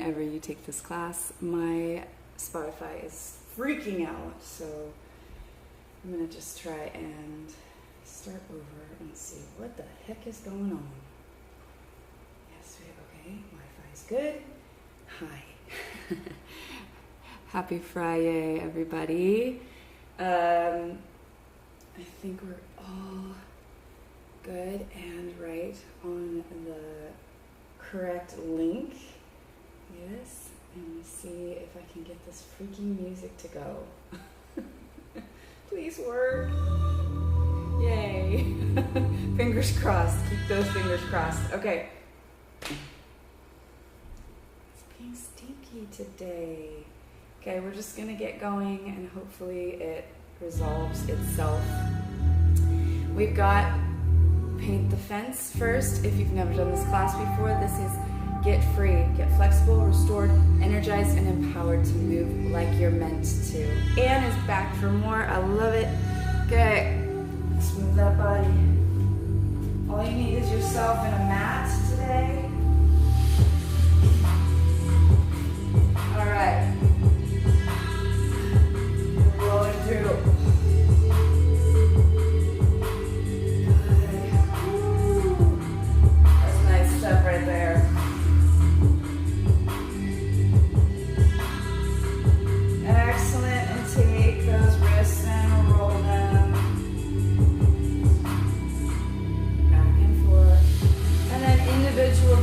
whenever you take this class. My Spotify is freaking out, so I'm gonna just try and start over and see what the heck is going on. Yes, okay, Wi-Fi's good. Hi. Happy Friday, everybody. I think we're all good and right on the correct link. Yes, and let me see if I can get this freaking music to go. Please work. Yay. Fingers crossed. Keep those fingers crossed. Okay. It's being stinky today. Okay, we're just going to get going and hopefully it resolves itself. We've got Paint the Fence first. If you've never done this class before, this is Git F.R.E.E., Git Flexible, Restored, Energized, and Empowered to move like you're meant to. Anne is back for more. I love it. Okay, let's move that body. All you need is yourself and a mat today. All right. We're rolling through. That's a nice step right there. Excellent, and take those wrists and roll them back and forth. And then individual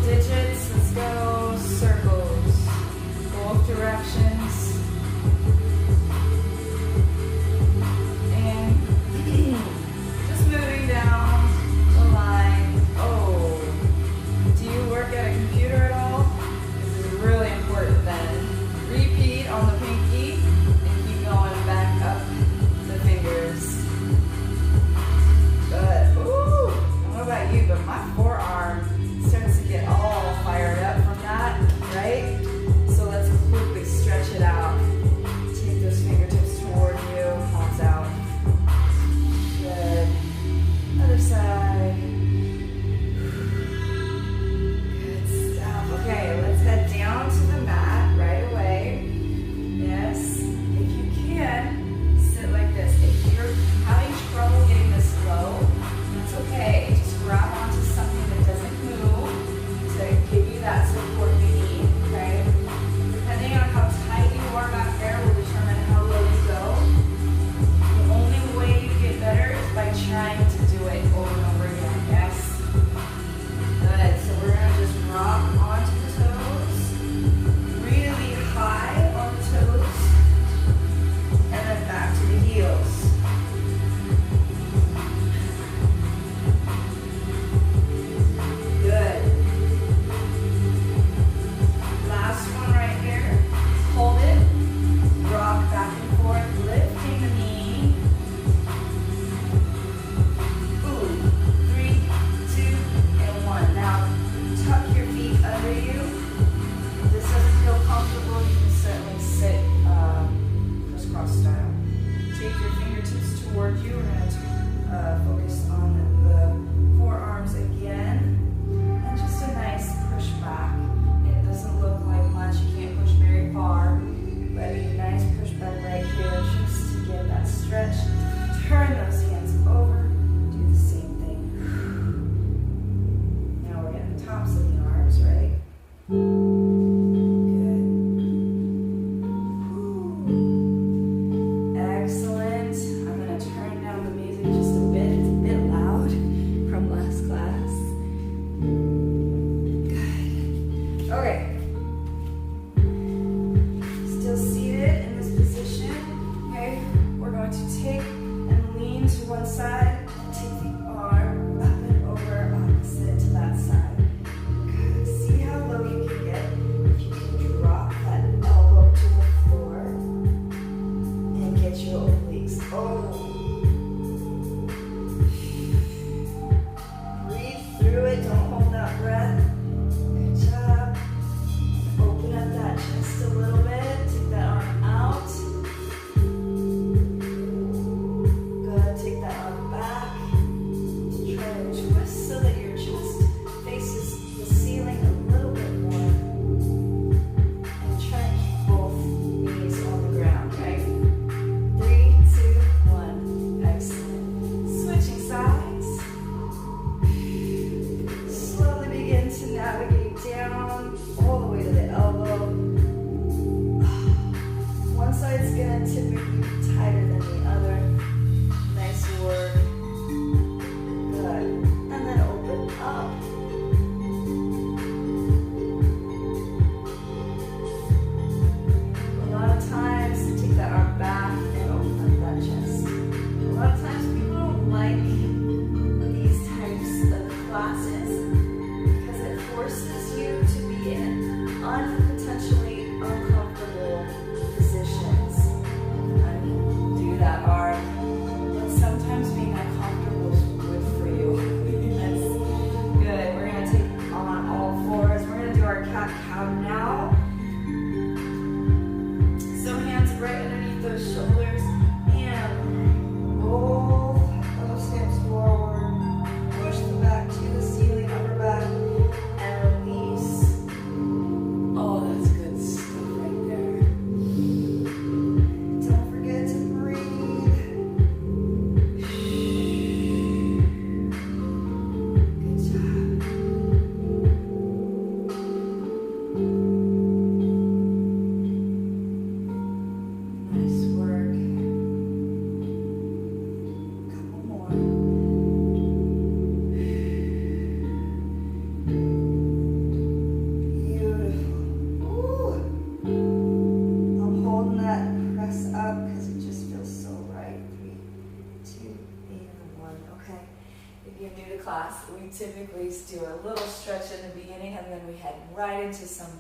typically do a little stretch in the beginning and then we head right into some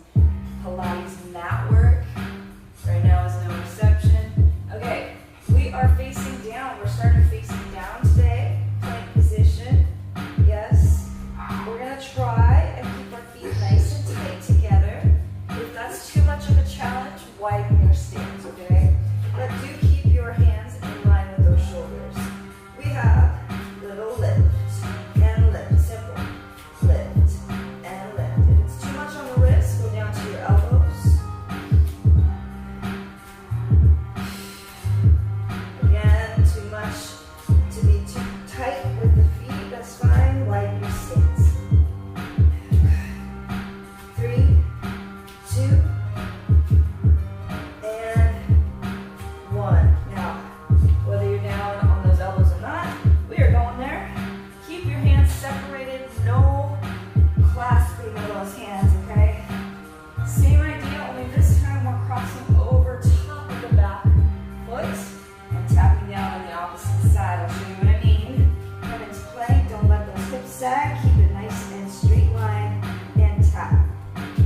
Pilates mat work. Right now is no exception. Okay, we are facing down. We're starting facing down today. Plank position. Yes. We're going to try and keep our feet nice and tight together. If that's too much of a challenge, widen your stance, okay? But do keep your hands in line with those shoulders. We have little lift and lift. Simple. Lift and lift. If it's too much on the wrist, go down to your elbows. Again, too much to be too tight with the feet. That's fine. Widen your stance. 3, 2, and 1. Now, whether you're down on those elbows or not, we are going there. Keep your hands separated, no clasping of those hands, okay? Same idea, only this time we're crossing over top of the back foot and tapping down on the opposite side. I'll show you what I mean. Come into plank, don't let those hips sag, keep it nice and straight line, and tap,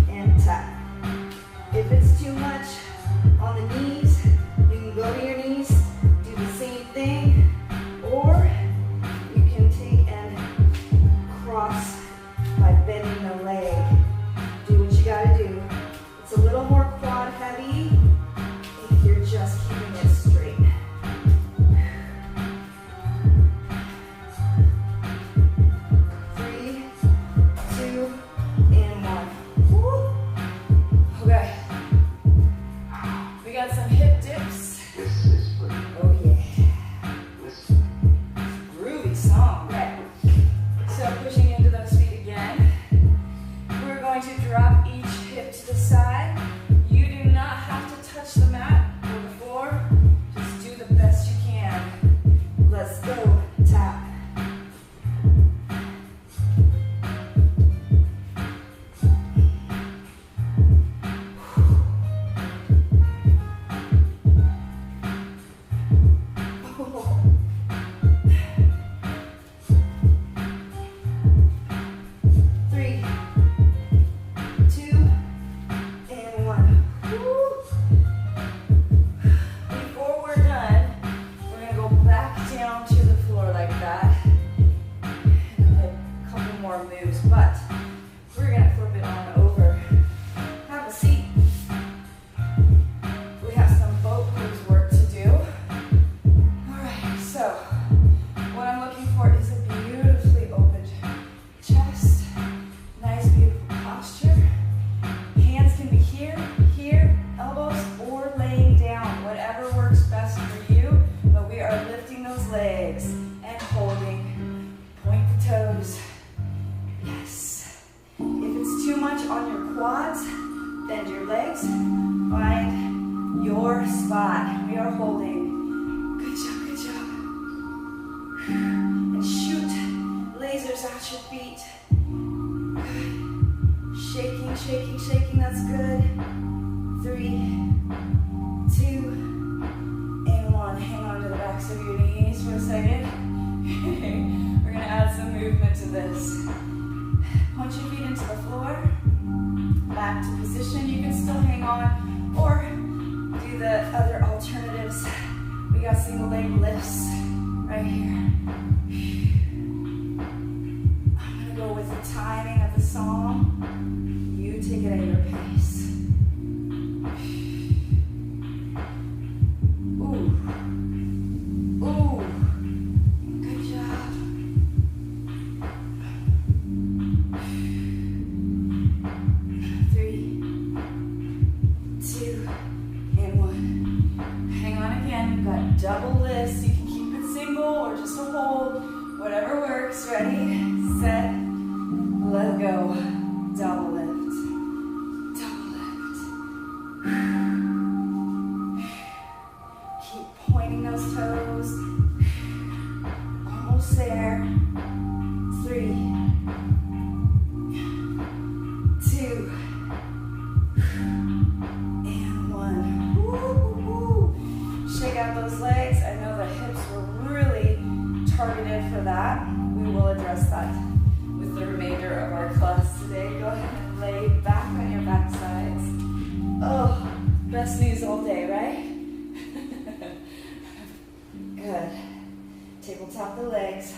and tap. If it's too much on the knees, you can go to your knees, do the same thing, or you can take and cross by bending the leg. Do what you gotta do. It's a little more quad heavy if you're just keeping it straight. 3, 2, and 1. Woo. Okay. We got some hip dips. Oh yeah. Groovy song. Okay. So pushing into those feet again. We're going to drop each hip to the side. You do not have to touch the mat or the floor. Just do the best you can. Let's go. Tap. Shaking, that's good. 3, 2, and 1. Hang on to the backs of your knees for a second. We're going to add some movement to this. Punch your feet into the floor. Back to position. You can still hang on or do the other alternatives. We got single leg lifts right here. I'm going to go with the timing of the song. You take it at your pace. Ooh. Ooh. Good job. 3, 2, and 1. Hang on again. We've got double lifts. You can keep it single or just a hold. Oh, best news all day, right? Good. Tabletop the legs.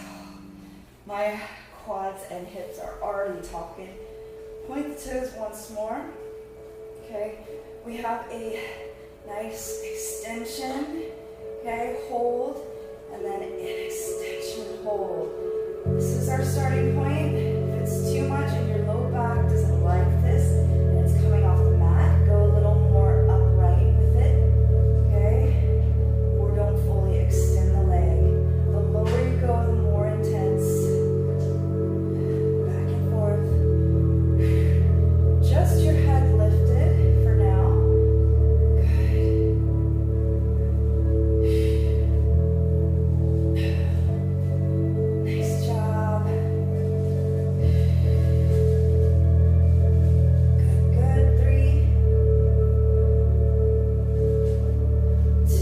My quads and hips are already talking. Point the toes once more. Okay, we have a nice extension. Okay, hold, and then an extension hold. This is our starting point. If it's too much and your low back doesn't like this, and it's coming off the mat, go a little more upright with it. Okay, or don't fully extend the leg. The lower you go, the more intense. Back and forth. Just your head lifted for now. Nice job. Good. 3, 2.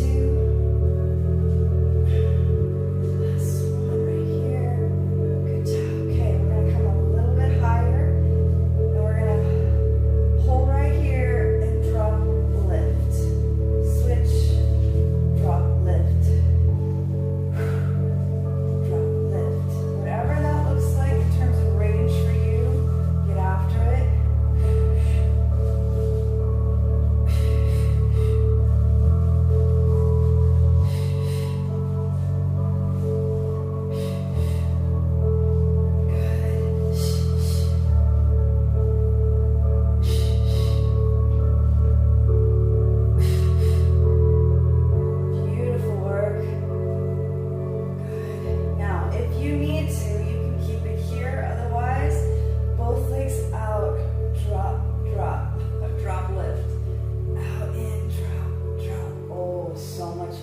Last one right here. Good job. Okay, we're going to come up a little bit higher. And we're going to hold right here and drop, lift. Switch, drop, lift. Drop, lift. Whatever that looks like in terms of range for you, get after it. Beautiful work. Good. Now, if you need to, you can keep it here. Otherwise, both legs out. Drop, drop, drop, lift. Out, in, drop, drop. Oh, so much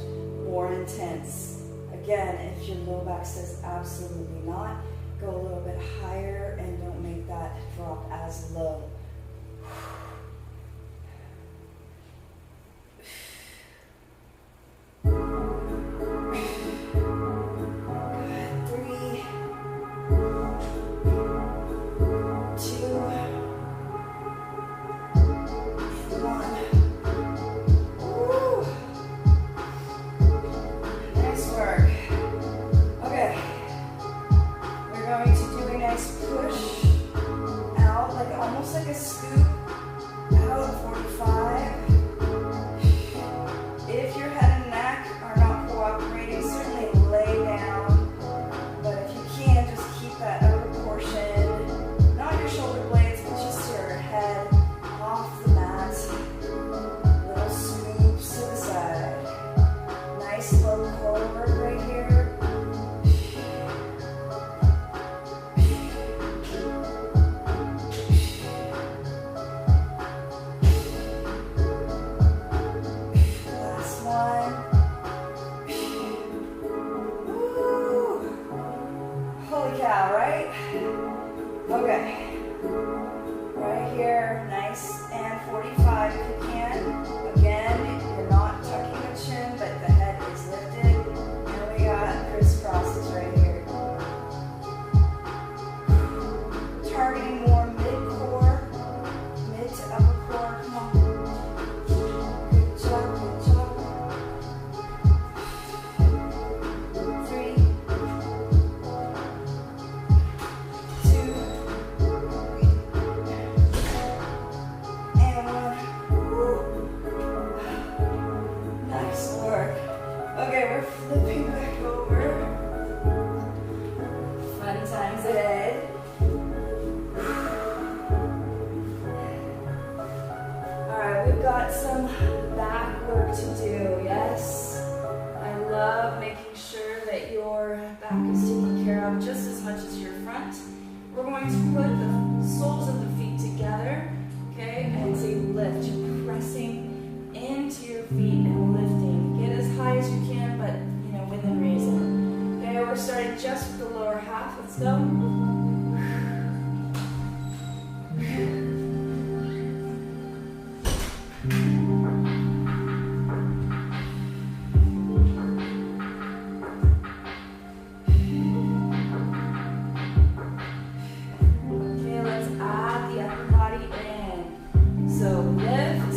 more intense. Again, if your low back says absolutely not, go a little bit higher and don't make that drop as low. Good. 3, 2, 1. Woo. Nice work. Okay. We're going to do a nice push out, like almost like a scoop out, 45. If your head and neck are not cooperating, certainly lay down. But if you can, just keep that upper portion, not your shoulder blades, but just your head off the mat. Little scoops to the side. Nice low core work right here. Last one. Woo. Holy cow, right? Okay. Right here, nice, and 45 if you can. Again, you're not tucking the chin, but the head is lifted. And we got crisscrosses right here. Targeting more mid-core, mid to upper core. Come on. Good job, good job. 3, 2, and 1. Woo. Nice work. Okay, we're flipping back over. Fun times ahead. Alright, we've got some back work to do, yes? I love making sure that your back is taken care of just as much as your front. We're going to put the soles of the feet together, okay? And it's a lift. You're pressing into your feet and lifting. Get as high as you can, but within reason. Okay, we're starting just with the lower half. Let's go. Okay, let's add the upper body in. So lift,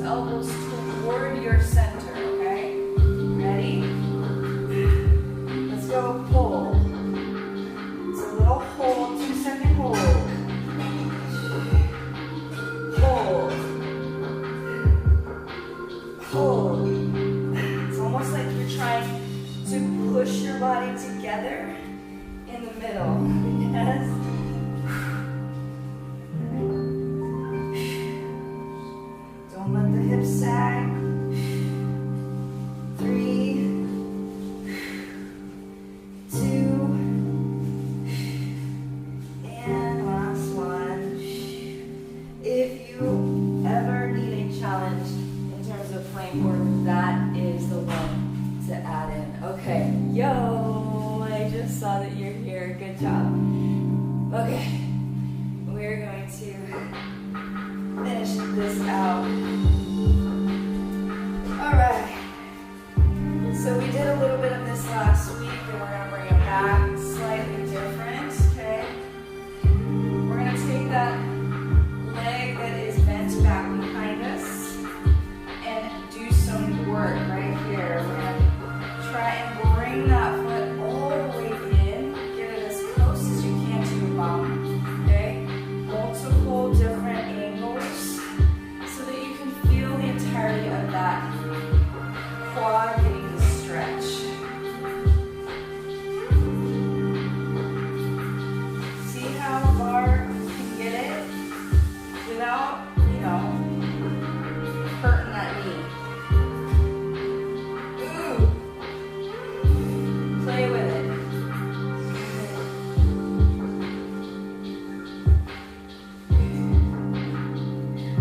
elbows toward your center, okay? Ready? Let's go hold. It's a little hold, 2-second hold. Hold. Hold. It's almost like you're trying to push your body together in the middle. Yes? Don't let the hips sag. 3, 2, and last one. If you ever need a challenge in terms of plank work, that is the one to add in. Okay, yo, I just saw that you're here. Good job. Okay, we're going to finish this out. All right. So we did a little bit of this last week, and we're going to bring it back slightly different, okay? We're going to take that leg that is bent back behind us and do some work right here. We're going to try and bring that foot all the way in, get it as close as you can to your bum, okay? Multiple different angles so that you can feel the entirety of that quad getting the stretch. See how far you can get it without, hurting that knee. Ooh. Play with it.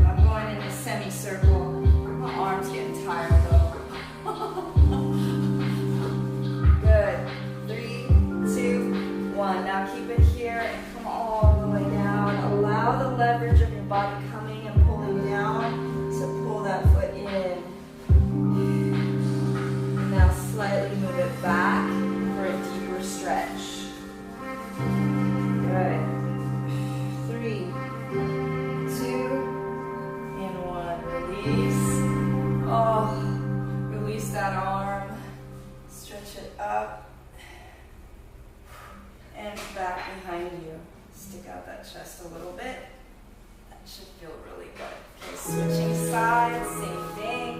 I'm going in a semicircle. My arm's getting tired though. Good. 3, 2, 1. Now keep it here and come all the way down. Allow the leverage of your body coming and pulling down to pull that foot in. And now slightly move it back for a deeper stretch. Good. 3, 2, and 1. Release. Oh. Release that arm, stretch it up, and back behind you. Stick out that chest a little bit. That should feel really good. Okay, switching sides, same thing.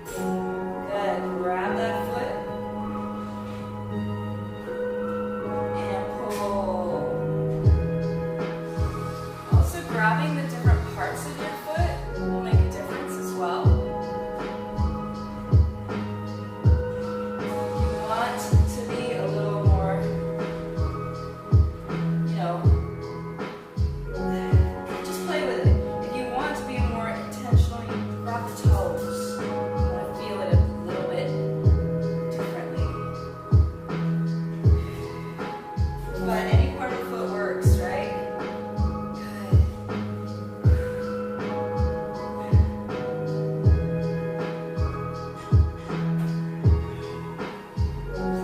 Good, grab that foot, and pull. Also grabbing the different parts of your foot will make a difference as well. Just play with it. If you want to be more intentional, you grab the toes. You want to feel it a little bit differently. But any part of the foot works, right?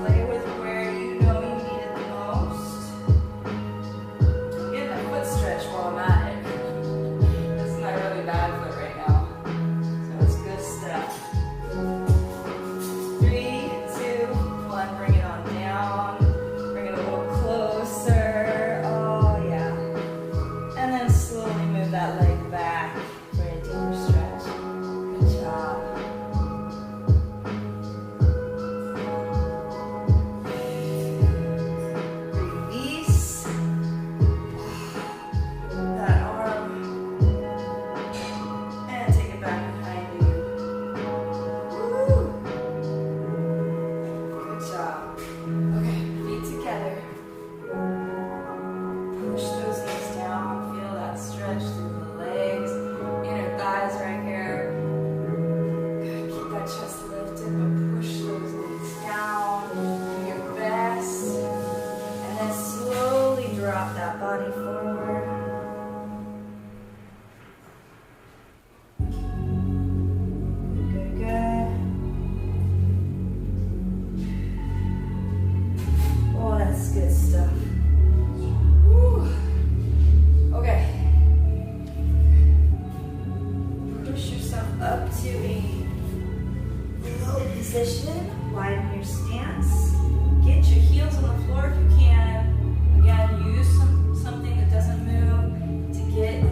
Play with where you know you need it the most. Get a foot stretch while I'm at it. This is my really bad foot right now. So it's good stuff. 3, 2, 1. Bring it on down. Bring it a little closer. Oh, yeah. And then slowly move that leg back for a deeper stretch. Good job. Release that arm and take it back behind you. Woo. Good job. Okay, feet together. Push those knees down. Feel that stretch through the legs. position, widen your stance, get your heels on the floor if you can. Again, use something that doesn't move to get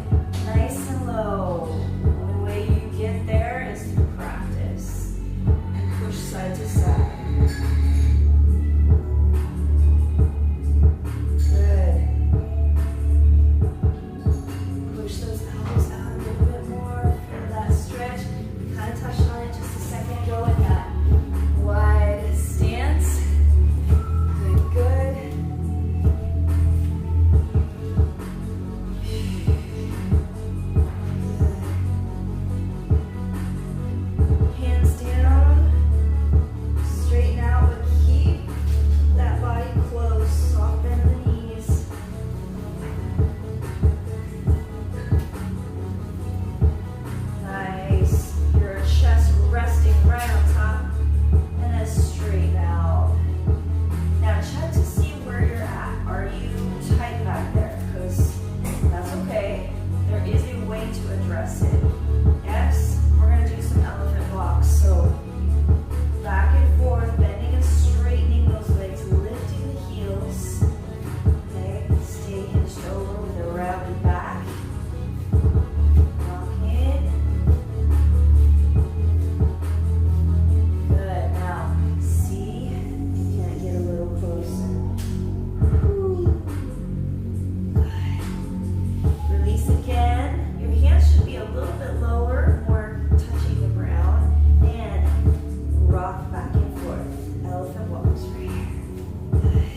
nice and low. The only way you get there is through practice. And push side to side. Good. Push those elbows out a little bit more. Feel that stretch. We kind of touched on it just a second ago in that wide stance. Good, good. Hands down. Straighten out, but keep that body close. Soft bend the knees. Nice. Your chest resting right on top. And then straight out. Now check to see where you're at. Are you tight back there? Because that's okay. There is a way to address it. Yes, we're going to do some elephant blocks. So back and forth, bending and straightening those legs, lifting the heels. Okay, stay hinged over with a rounded back. Rock in. Good. Now, see, can I get a little closer? Whew. Good. Release again. Your hands should be a little bit lower, more touching the ground, and rock back and forth. Elephant walks right here. Good.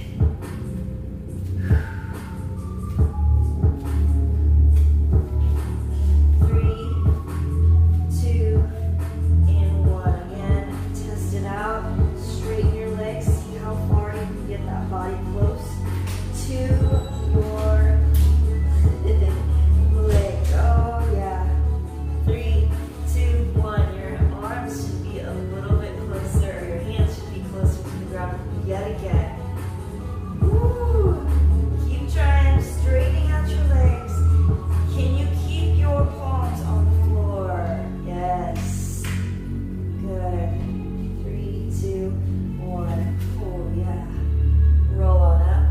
3, 2, and 1. Again, test it out. Straighten your legs. See how far you can get that body close to your leg. Oh yeah. 3, 2, 1. Your arms should be a little bit closer. Your hands should be closer to the ground yet again. Woo. Keep trying, straightening out your legs. Can you keep your palms on the floor? Yes. Good. 3, 2, 1. Oh yeah. Roll on up.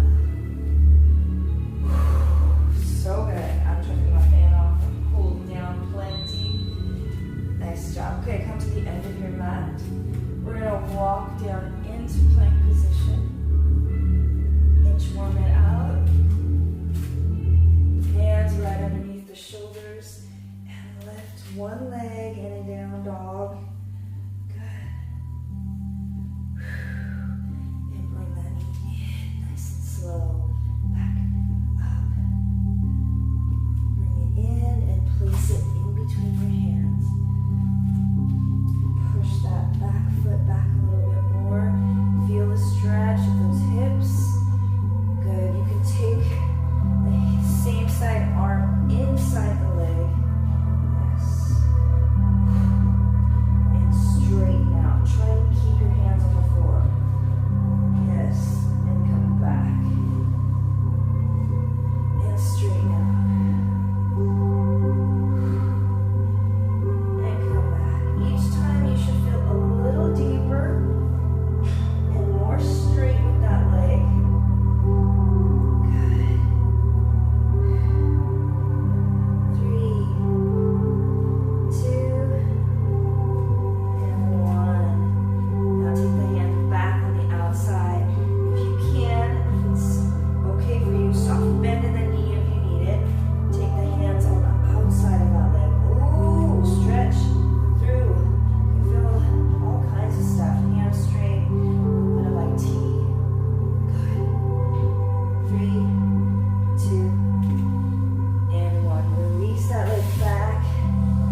So good. I'm turning my fan off. I'm holding down plenty. Nice job. Okay, come to the end of your mat. We're going to walk down into plank position. Inchworm it out. Hands right underneath the shoulders. And lift one leg in and down dog. Good. And bring that knee in nice and slow. Back up. Bring it in and place it in between your hands. Push that back foot back a little bit more. Feel the stretch of those hips. Good. You can take the same side arm inside the leg. Yes. And straighten out. Try to keep your hands on the floor. Yes. And come back. And straighten out. And come back. Each time you should feel a little deeper and more straight with that leg. Good. 3, 2, and 1. Now take the hand back on the outside. If you can, if it's okay for you, soft bend in the knee if you need it. Take the hands on the outside of that leg. Ooh, stretch through. You feel all kinds of stuff. Hamstring, a bit of IT. Good. 3, 2, and 1. Release that leg back.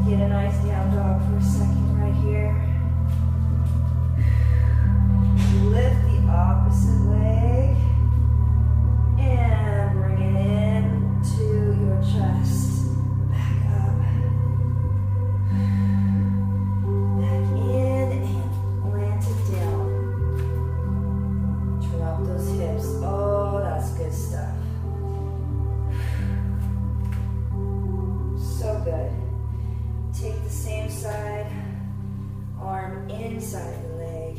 Get a nice down dog for a second right here. Lift the opposite leg. And bring it in to your chest. Back up. Back in and plant it down. Drop those hips. Oh, that's good stuff. So good. Take the same side, arm inside the leg.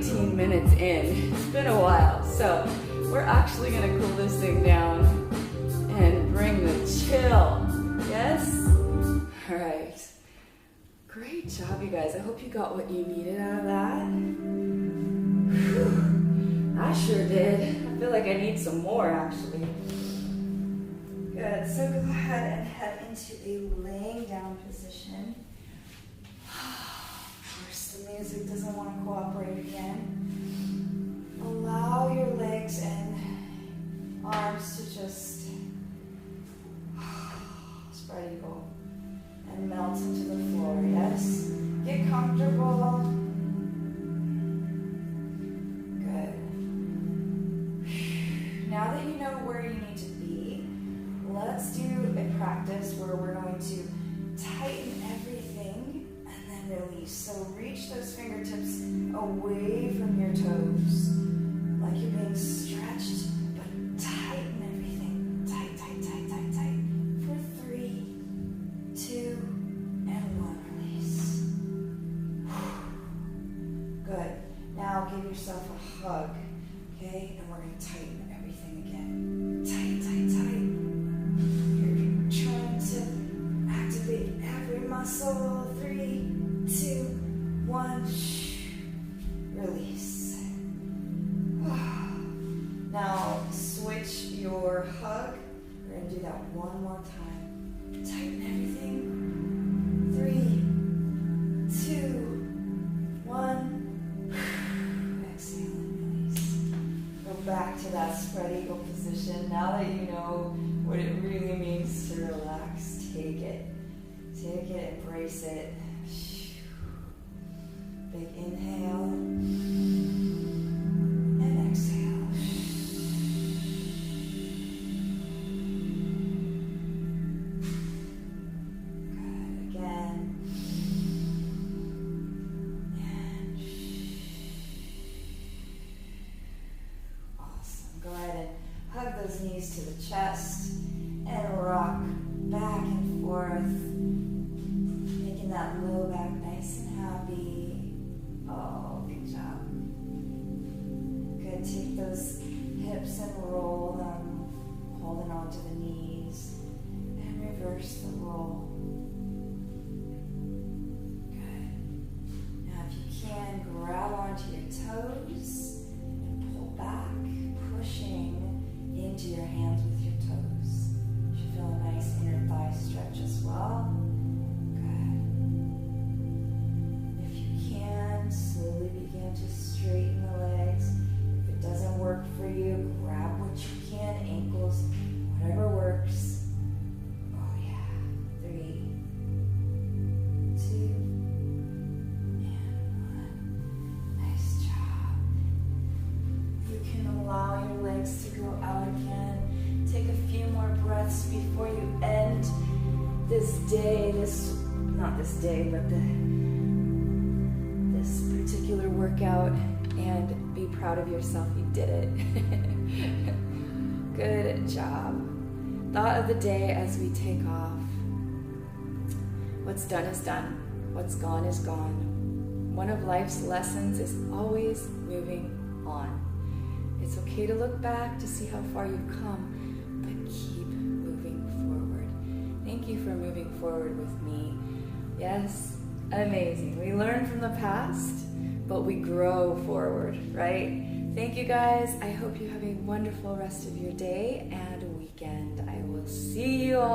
19 minutes in. It's been a while. So we're actually gonna cool this thing down and bring the chill. Yes? All right. Great job, you guys. I hope you got what you needed out of that. Whew. I sure did. I feel like I need some more, actually. Good. So go ahead and head into a laying down position. First, the music doesn't want to cooperate again. Allow your legs and arms to just spread eagle and melt into the floor. Yes? Get comfortable. Good. Now that you know where you need to be, let's do a practice where we're going to tighten everything and then release. So reach those fingertips away from your toes, like you're being stretched, but tighten everything. Tight, tight, tight, tight, tight. For 3, 2, and 1. Release. Good. Now give yourself a hug, okay? And we're going to tighten everything again. Tight, tight, tight. Trying to activate every muscle. 3, 2, 1. Release. Now switch your hug. We're going to do that one more time. Tighten everything. 3, 2, 1. Exhale and release. Go back to that spread eagle position. Now that you know what it really means to relax, take it. Take it, embrace it. Big inhale and exhale. Good. Again. And awesome. Go ahead and hug those knees to the chest and rock back and forth, making that low back nice and happy. Oh, good job. Good. Take those hips and roll them, holding on to the knees, and reverse the roll. Good. Now, if you can, grab onto your toes and pull back, pushing into your hands with your toes. You should feel a nice inner thigh stretch as well. Slowly begin to straighten the legs. If it doesn't work for you, grab what you can, ankles, whatever works. Oh yeah. 3, 2, and 1. Nice job. You can allow your legs to go out again. Take a few more breaths before you end this day, not this day, but this particular workout, and be proud of yourself. You did it. Good job. Thought of the day as we take off. What's done is done. What's gone is gone. One of life's lessons is always moving on. It's okay to look back to see how far you've come, but keep moving forward. Thank you for moving forward with me. Yes, amazing. We learn from the past, but we grow forward, right? Thank you guys. I hope you have a wonderful rest of your day and weekend. I will see you all